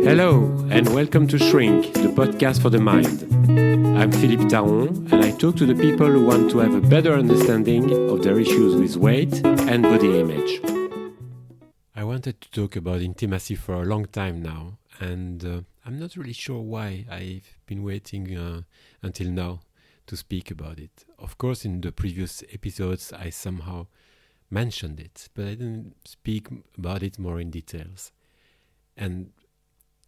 Hello, and welcome to Shrink, the podcast for the mind. I'm Philippe and I talk to the people who want to have a better understanding of their issues with weight and body image. I wanted to talk about intimacy for a long time now, and I'm not really sure why I've been waiting until now to speak about it. Of course, in the previous episodes, I somehow mentioned it, but I didn't speak about it more in details. And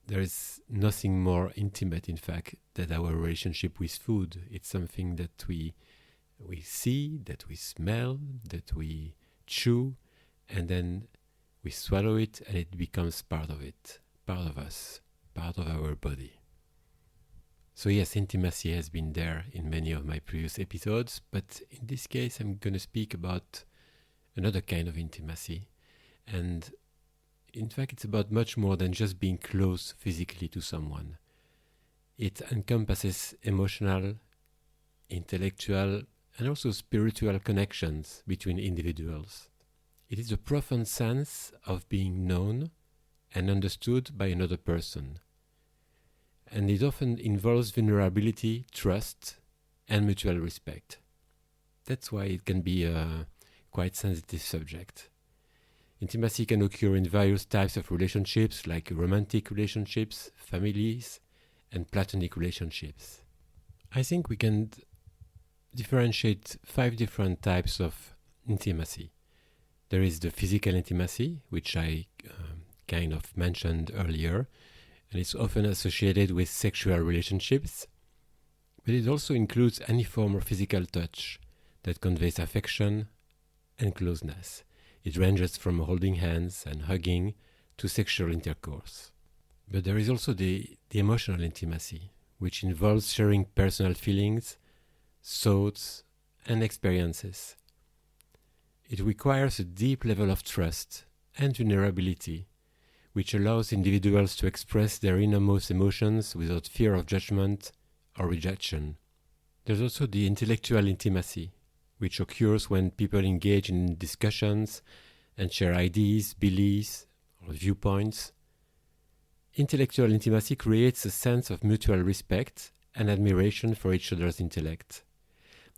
there is nothing more intimate, in fact, than our relationship with food. It's something that we see, that we smell, that we chew, and then we swallow it, and it becomes part of it, part of us, part of our body. So yes, intimacy has been there in many of my previous episodes, but in this case I'm going to speak about another kind of intimacy. And in fact, it's about much more than just being close physically to someone. It encompasses emotional, intellectual, and also spiritual connections between individuals. It is a profound sense of being known and understood by another person. And it often involves vulnerability, trust, and mutual respect. That's why it can be a quite sensitive subject. Intimacy can occur in various types of relationships, like romantic relationships, families, and platonic relationships. I think we can differentiate 5 different types of intimacy. There is the physical intimacy, which I kind of mentioned earlier, and it's often associated with sexual relationships, but it also includes any form of physical touch that conveys affection and closeness. It ranges from holding hands and hugging to sexual intercourse. But there is also the emotional intimacy, which involves sharing personal feelings, thoughts, and experiences. It requires a deep level of trust and vulnerability, which allows individuals to express their innermost emotions without fear of judgment or rejection. There's also the intellectual intimacy, which occurs when people engage in discussions and share ideas, beliefs, or viewpoints. Intellectual intimacy creates a sense of mutual respect and admiration for each other's intellect.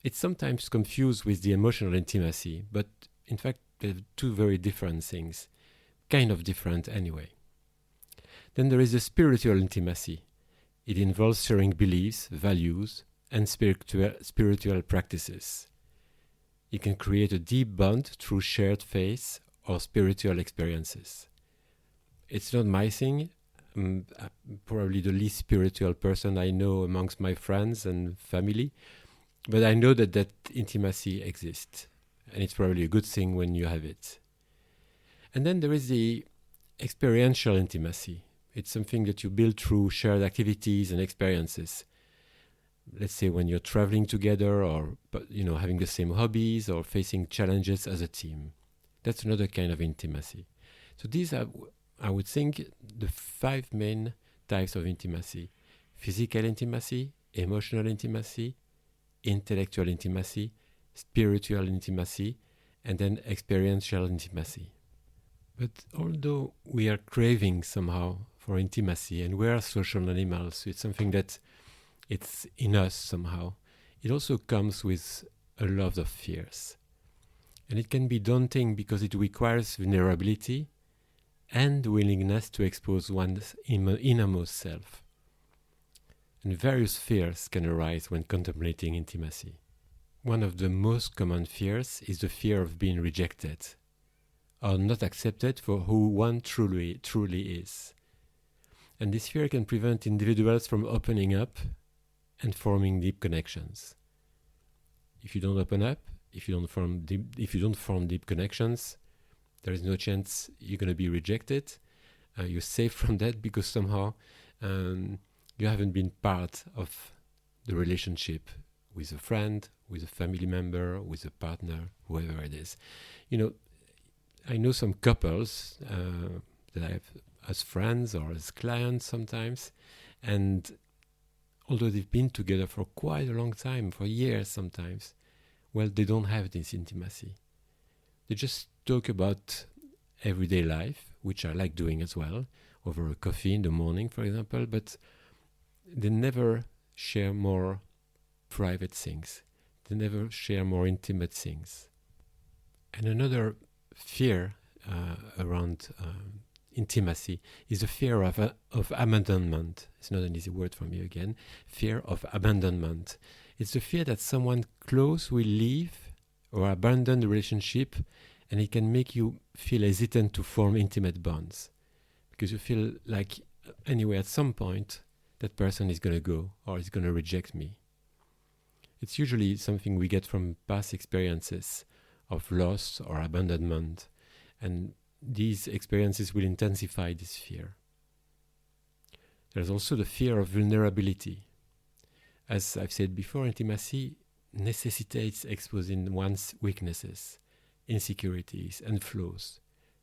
It's sometimes confused with the emotional intimacy, but in fact they're two very different things. Kind of different anyway. Then there is the spiritual intimacy. It involves sharing beliefs, values, and spiritual practices. It can create a deep bond through shared faith or spiritual experiences. It's not my thing. I'm probably the least spiritual person I know amongst my friends and family, but I know that intimacy exists, and it's probably a good thing when you have it. And then there is the experiential intimacy. It's something that you build through shared activities and experiences. Let's say when you're traveling together or having the same hobbies or facing challenges as a team. That's another kind of intimacy. So these are, I would think, the 5 main types of intimacy. Physical intimacy, emotional intimacy, intellectual intimacy, spiritual intimacy, and then experiential intimacy. But although we are craving somehow for intimacy, and we are social animals, it's something that it's in us somehow, it also comes with a lot of fears. And it can be daunting because it requires vulnerability and willingness to expose one's innermost self. And various fears can arise when contemplating intimacy. One of the most common fears is the fear of being rejected or not accepted for who one truly is. And this fear can prevent individuals from opening up and forming deep connections. If you don't open up, if you don't form deep connections, there is no chance you're going to be rejected. You're safe from that because somehow you haven't been part of the relationship with a friend, with a family member, with a partner, whoever it is. I know some couples that I have as friends or as clients sometimes, and although they've been together for quite a long time, for years sometimes, well, they don't have this intimacy. They just talk about everyday life, which I like doing as well, over a coffee in the morning, for example, but they never share more private things. They never share more intimate things. And another fear around intimacy is the fear of abandonment. It's not an easy word for me again. Fear of abandonment. It's the fear that someone close will leave or abandon the relationship, and it can make you feel hesitant to form intimate bonds because you feel like anyway at some point that person is going to go or is going to reject me. It's usually something we get from past experiences of loss or abandonment, and these experiences will intensify this fear. There's also the fear of vulnerability. As I've said before, intimacy necessitates exposing one's weaknesses, insecurities, and flaws.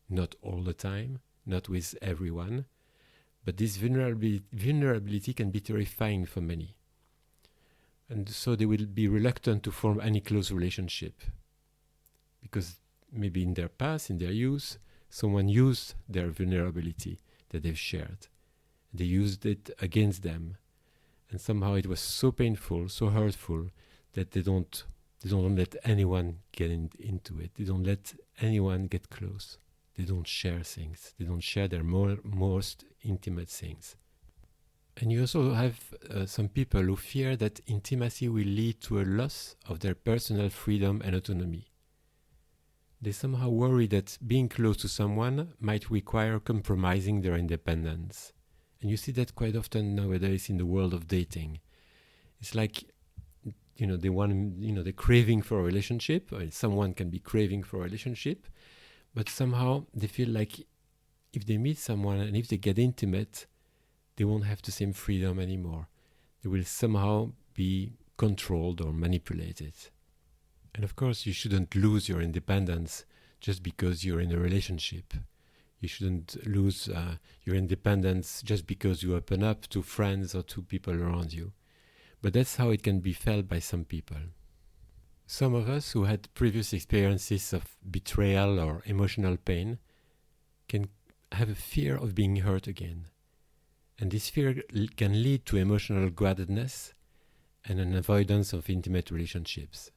Not all the time, not with everyone, but this vulnerability can be terrifying for many. And so they will be reluctant to form any close relationship because maybe in their past, in their youth, someone used their vulnerability that they've shared. They used it against them. And somehow it was so painful, so hurtful, that they don't let anyone get into it. They don't let anyone get close. They don't share things. They don't share their most intimate things. And you also have some people who fear that intimacy will lead to a loss of their personal freedom and autonomy. They somehow worry that being close to someone might require compromising their independence. And you see that quite often nowadays in the world of dating. It's like, they're craving for a relationship, or someone can be craving for a relationship, but somehow they feel like if they meet someone and if they get intimate, they won't have the same freedom anymore. They will somehow be controlled or manipulated. And of course, you shouldn't lose your independence just because you're in a relationship. You shouldn't lose your independence just because you open up to friends or to people around you. But that's how it can be felt by some people. Some of us who had previous experiences of betrayal or emotional pain can have a fear of being hurt again. And this fear can lead to emotional guardedness and an avoidance of intimate relationships.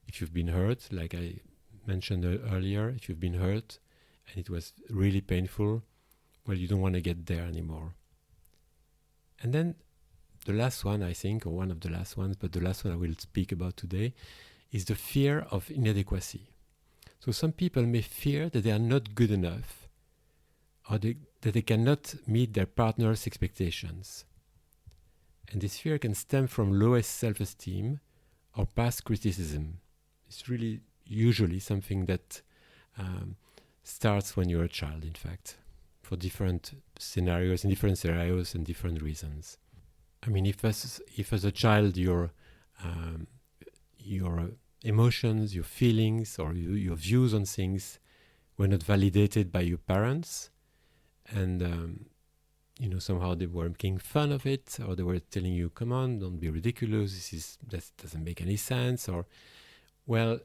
If you've been hurt, like I mentioned earlier, if you've been hurt and it was really painful, well, you don't want to get there anymore. And then the last one, I think, or one of the last ones, but the last one I will speak about today, is the fear of inadequacy. So some people may fear that they are not good enough or that they cannot meet their partner's expectations. And this fear can stem from lowest self-esteem or past criticism. It's really usually something that starts when you're a child, in fact, for different scenarios and different reasons. I mean, if as a child your emotions, your feelings, or your views on things were not validated by your parents, and somehow they were making fun of it, or they were telling you, "Come on, don't be ridiculous. That doesn't make any sense," or well,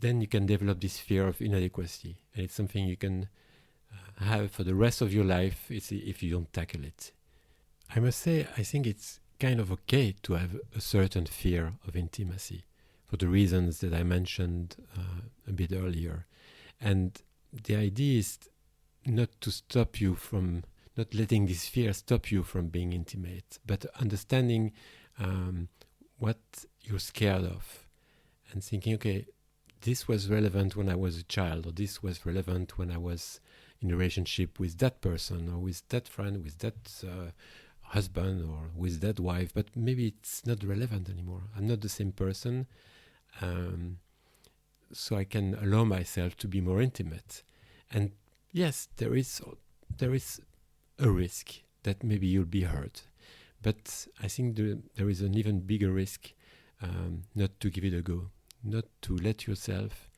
then you can develop this fear of inadequacy, and it's something you can have for the rest of your life if you don't tackle it. I must say, I think it's kind of okay to have a certain fear of intimacy for the reasons that I mentioned a bit earlier. And the idea is not letting this fear stop you from being intimate, but understanding what you're scared of and thinking, okay, this was relevant when I was a child, or this was relevant when I was in a relationship with that person, or with that friend, with that husband, or with that wife, but maybe it's not relevant anymore. I'm not the same person, so I can allow myself to be more intimate. And yes, there is a risk that maybe you'll be hurt, but I think there is an even bigger risk not to give it a go, not to let yourself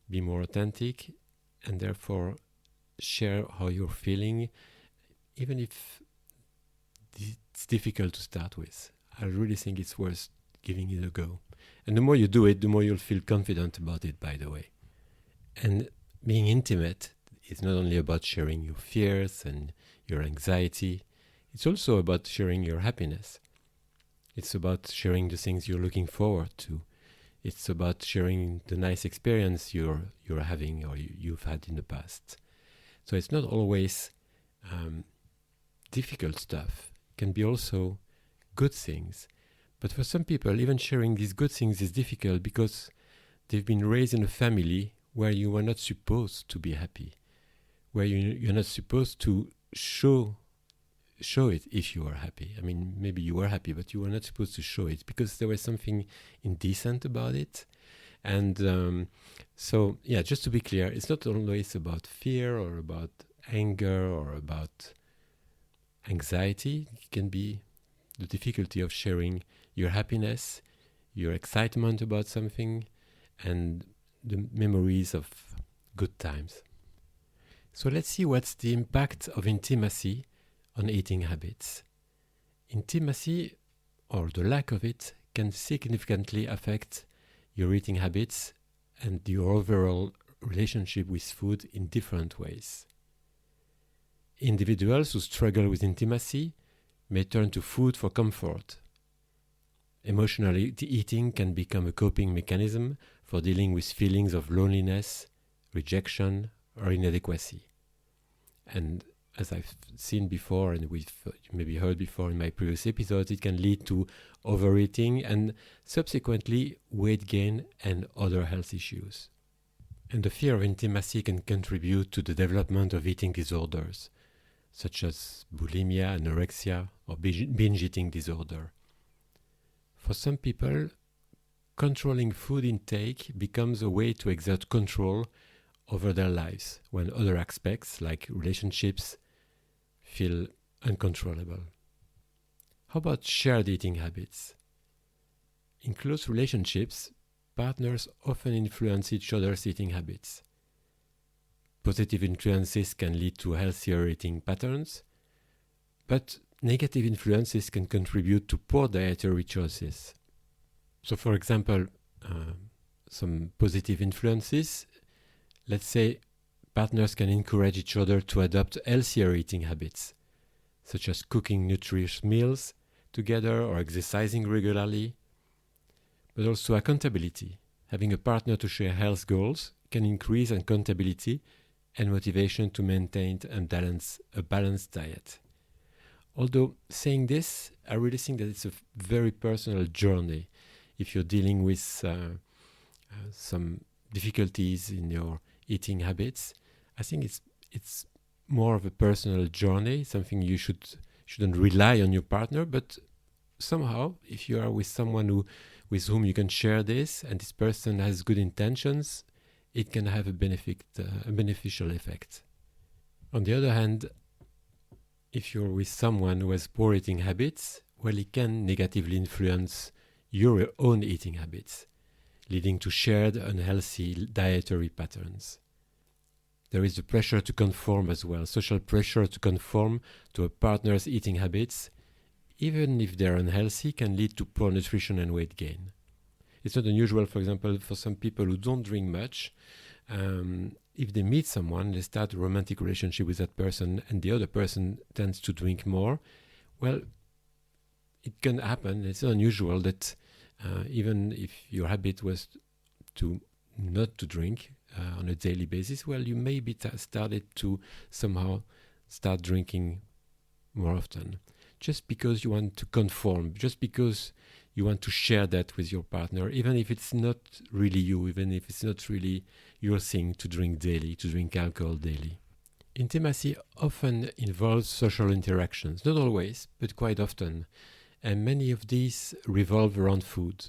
be more authentic and therefore share how you're feeling, even if it's difficult to start with. I really think it's worth giving it a go. And the more you do it, the more you'll feel confident about it, by the way. And being intimate is not only about sharing your fears and your anxiety, it's also about sharing your happiness. It's about sharing the things you're looking forward to. It's about sharing the nice experience you're having or you've had in the past. So it's not always difficult stuff. It can be also good things. But for some people, even sharing these good things is difficult because they've been raised in a family where you were not supposed to be happy, where you're not supposed to show it if you are happy. I mean, maybe you were happy, but you were not supposed to show it because there was something indecent about it. And so, just to be clear, it's not always about fear or about anger or about anxiety. It can be the difficulty of sharing your happiness, your excitement about something, and the memories of good times. So let's see what's the impact of intimacy on eating habits. Intimacy, or the lack of it, can significantly affect your eating habits and your overall relationship with food in different ways. Individuals who struggle with intimacy may turn to food for comfort. Emotionally, eating can become a coping mechanism for dealing with feelings of loneliness, rejection, or inadequacy. And as I've seen before, and we've maybe heard before in my previous episodes, it can lead to overeating and subsequently weight gain and other health issues. And the fear of intimacy can contribute to the development of eating disorders, such as bulimia, anorexia, or binge eating disorder. For some people, controlling food intake becomes a way to exert control over their lives when other aspects, like relationships, feel uncontrollable. How about shared eating habits? In close relationships, partners often influence each other's eating habits. Positive influences can lead to healthier eating patterns, but negative influences can contribute to poor dietary choices. So, for example, some positive influences, let's say partners can encourage each other to adopt healthier eating habits, such as cooking nutritious meals together or exercising regularly, but also accountability. Having a partner to share health goals can increase accountability and motivation to maintain a balanced diet. Although saying this, I really think that it's a very personal journey. If you're dealing with some difficulties in your eating habits, I think it's more of a personal journey, something you shouldn't rely on your partner, but somehow, if you are with someone with whom you can share this, and this person has good intentions, it can have a beneficial effect. On the other hand, if you're with someone who has poor eating habits, well, it can negatively influence your own eating habits, leading to shared unhealthy dietary patterns. There is the pressure to conform as well, social pressure to conform to a partner's eating habits, even if they're unhealthy, can lead to poor nutrition and weight gain. It's not unusual, for example, for some people who don't drink much, if they meet someone, they start a romantic relationship with that person and the other person tends to drink more, well, it can happen. It's not unusual that even if your habit was to not to drink on a daily basis, well, you may be started to somehow start drinking more often, just because you want to conform, just because you want to share that with your partner, even if it's not really you, even if it's not really your thing to drink daily, to drink alcohol daily. Intimacy often involves social interactions, not always, but quite often, and many of these revolve around food,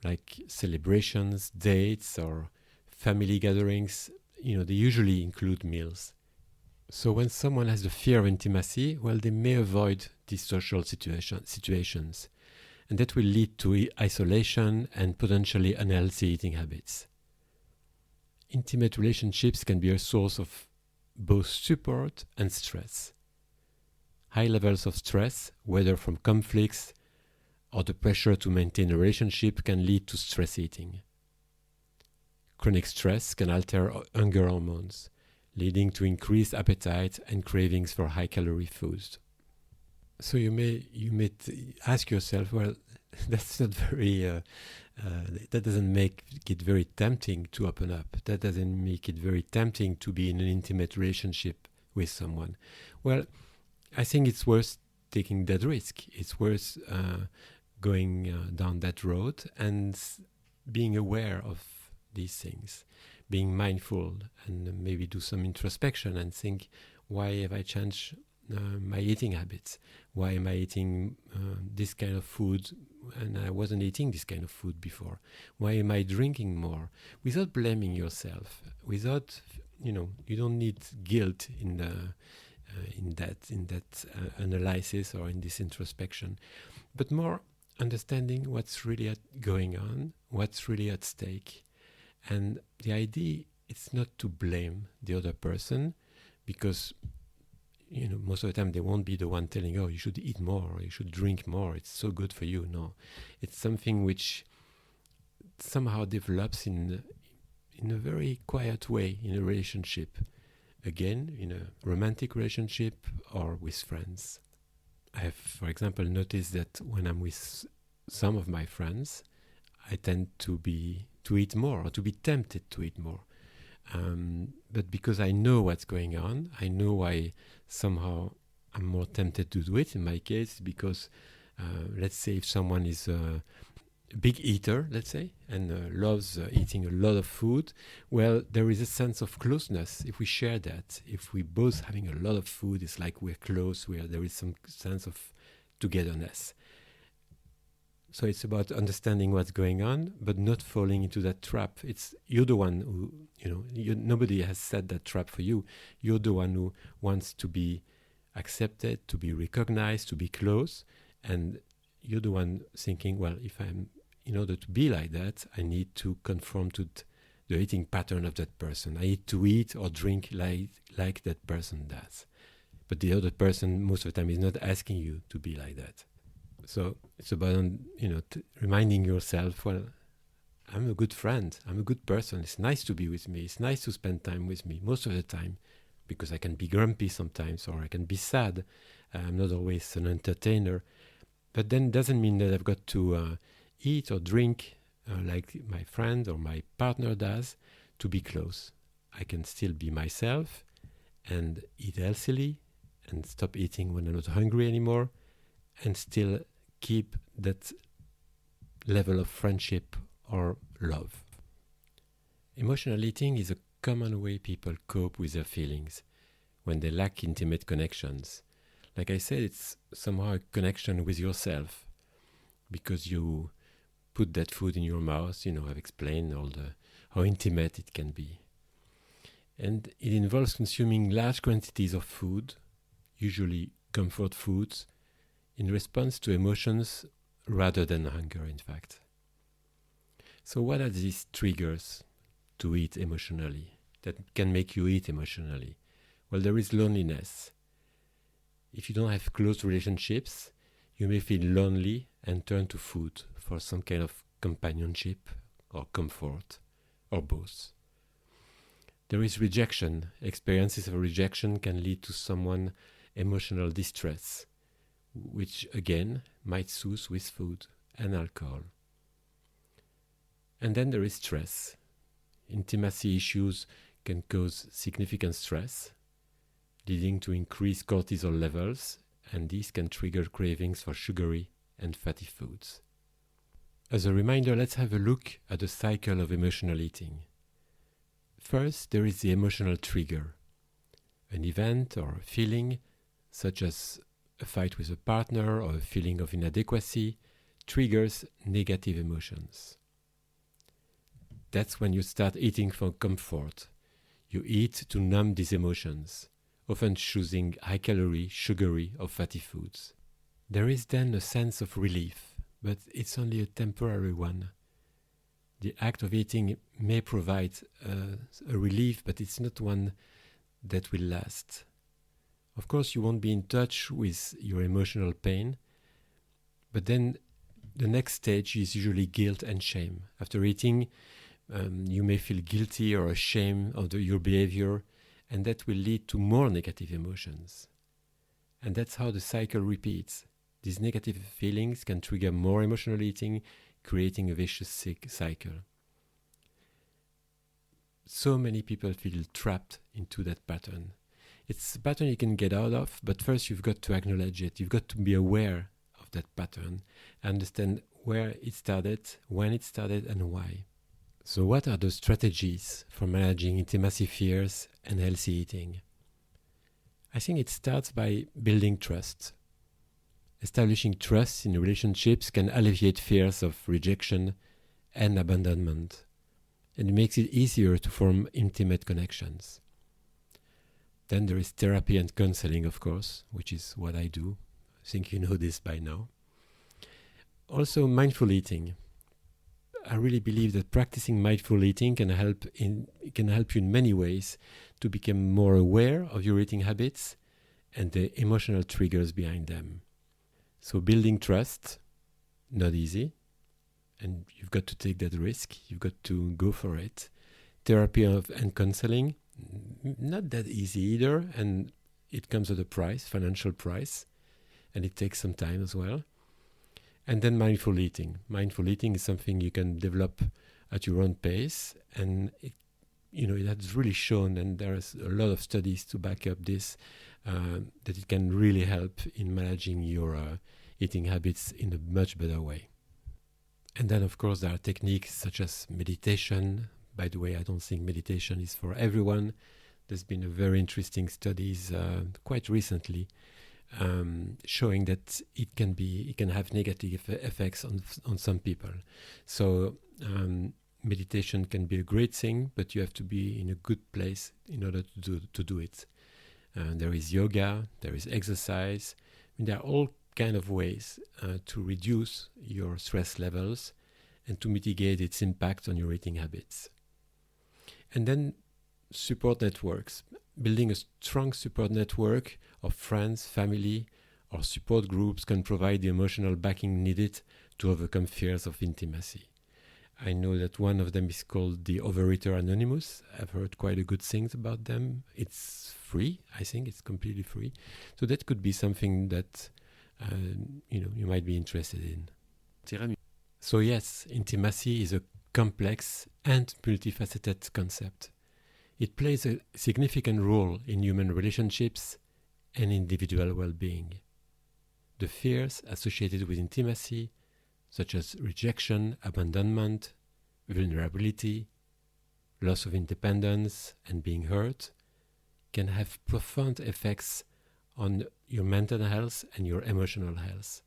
like celebrations, dates, or family gatherings. They usually include meals. So when someone has the fear of intimacy, well, they may avoid these social situations, and that will lead to isolation and potentially unhealthy eating habits. Intimate relationships can be a source of both support and stress. High levels of stress, whether from conflicts or the pressure to maintain a relationship, can lead to stress eating. chronic stress can alter hunger hormones, leading to increased appetite and cravings for high-calorie foods. So you may ask yourself, well, that's not very. That doesn't make it very tempting to open up. That doesn't make it very tempting to be in an intimate relationship with someone. Well, I think it's worth taking that risk. It's worth going down that road and being aware of these things, being mindful, and maybe do some introspection and think, why have I changed my eating habits? Why am I eating this kind of food and I wasn't eating this kind of food before? Why am I drinking more? Without blaming yourself, without, you don't need guilt in that analysis or in this introspection, but more understanding what's really going on, what's really at stake. And the idea is not to blame the other person, because most of the time they won't be the one telling, oh, you should eat more, or you should drink more, it's so good for you. No, it's something which somehow develops in a very quiet way in a relationship. Again, in a romantic relationship or with friends. I have, for example, noticed that when I'm with some of my friends, I tend to eat more, or to be tempted to eat more. But because I know what's going on, I know why somehow I'm more tempted to do it. In my case, because let's say if someone is a big eater, let's say, and loves eating a lot of food, well, there is a sense of closeness. If we share that, if we both having a lot of food, it's like we're close, where there is some sense of togetherness. So it's about understanding what's going on, but not falling into that trap. You're the one who, nobody has set that trap for you. You're the one who wants to be accepted, to be recognized, to be close. And you're the one thinking, well, in order to be like that, I need to conform to the eating pattern of that person. I need to eat or drink like that person does. But the other person, most of the time, is not asking you to be like that. So it's about, reminding yourself, well, I'm a good friend. I'm a good person. It's nice to be with me. It's nice to spend time with me most of the time, because I can be grumpy sometimes, or I can be sad. I'm not always an entertainer. But then it doesn't mean that I've got to eat or drink like my friend or my partner does to be close. I can still be myself and eat healthily and stop eating when I'm not hungry anymore, and still keep that level of friendship or love. Emotional eating is a common way people cope with their feelings when they lack intimate connections. Like I said, it's somehow a connection with yourself, because you put that food in your mouth. I've explained how intimate it can be. And it involves consuming large quantities of food, usually comfort foods, in response to emotions rather than hunger, in fact. So what are these triggers to eat emotionally that can make you eat emotionally? Well, there is loneliness. If you don't have close relationships, you may feel lonely and turn to food for some kind of companionship or comfort, or both. There is rejection. Experiences of rejection can lead to someone emotional distress, which again might soothe with food and alcohol. And then there is stress. Intimacy issues can cause significant stress, leading to increased cortisol levels, and these can trigger cravings for sugary and fatty foods. As a reminder, let's have a look at the cycle of emotional eating. First, there is the emotional trigger. An event or a feeling, such as a fight with a partner or a feeling of inadequacy, triggers negative emotions. That's when you start eating for comfort. You eat to numb these emotions, often choosing high-calorie, sugary or fatty foods. There is then a sense of relief, but it's only a temporary one. The act of eating may provide a relief, but it's not one that will last. Of course, you won't be in touch with your emotional pain, but then the next stage is usually guilt and shame. After eating, You may feel guilty or ashamed of your behavior, and that will lead to more negative emotions. And that's how the cycle repeats. These negative feelings can trigger more emotional eating, creating a vicious cycle. So many people feel trapped into that pattern. It's a pattern you can get out of, but first you've got to acknowledge it. You've got to be aware of that pattern, understand where it started, when it started, and why. So what are the strategies for managing intimacy fears and healthy eating? I think it starts by building trust. Establishing trust in relationships can alleviate fears of rejection and abandonment. And it makes it easier to form intimate connections. Then there is therapy and counseling, of course, which is what I do. I think you know this by now. Also, mindful eating. I really believe that practicing mindful eating can help you in many ways to become more aware of your eating habits and the emotional triggers behind them. So building trust, not easy, and you've got to take that risk. You've got to go for it. Therapy and counseling, not that easy either, and it comes at a price, financial price, and it takes some time as well. And then mindful eating. Mindful eating is something you can develop at your own pace, and it has really shown, and there's a lot of studies to back up this, that it can really help in managing your eating habits in a much better way. And then, of course, there are techniques such as meditation. By the way, I don't think meditation is for everyone. There's been a very interesting studies quite recently showing that it can have negative effects on some people. So meditation can be a great thing, but you have to be in a good place in order to do it. There is yoga, there is exercise. There are all kind of ways to reduce your stress levels and to mitigate its impact on your eating habits. And then support networks. Building a strong support network of friends, family, or support groups can provide the emotional backing needed to overcome fears of intimacy. I know that one of them is called the Overeater Anonymous. I've heard quite a good things about them. It's free. I think it's completely free. So that could be something that you might be interested in. So yes, intimacy is a complex and multifaceted concept. It plays a significant role in human relationships and individual well-being. The fears associated with intimacy, such as rejection, abandonment, vulnerability, loss of independence, and being hurt, can have profound effects on your mental health and your emotional health.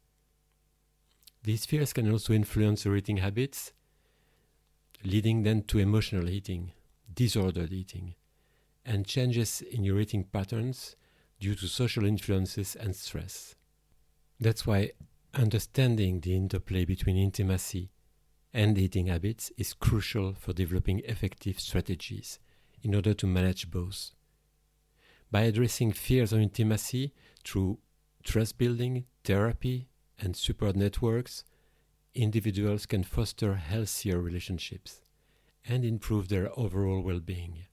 These fears can also influence your eating habits, leading then to emotional eating, disordered eating, and changes in your eating patterns due to social influences and stress. That's why understanding the interplay between intimacy and eating habits is crucial for developing effective strategies in order to manage both. By addressing fears of intimacy through trust building, therapy, and support networks, individuals can foster healthier relationships and improve their overall well-being.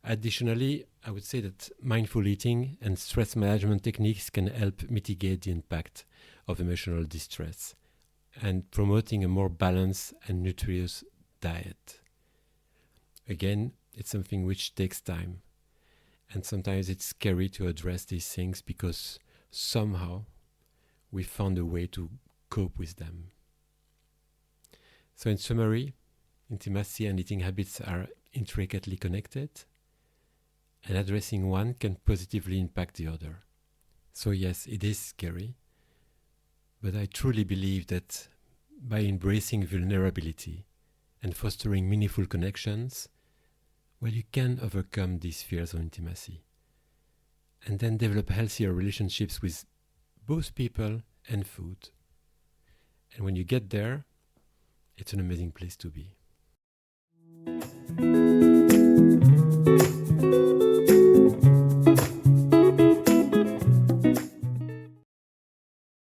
Additionally, I would say that mindful eating and stress management techniques can help mitigate the impact of emotional distress and promoting a more balanced and nutritious diet. Again, it's something which takes time. And sometimes it's scary to address these things because somehow we found a way to cope with them. So in summary, intimacy and eating habits are intricately connected, and addressing one can positively impact the other. So yes, it is scary, but I truly believe that by embracing vulnerability and fostering meaningful connections, well, you can overcome these fears of intimacy and then develop healthier relationships with both people and food. And when you get there, it's an amazing place to be.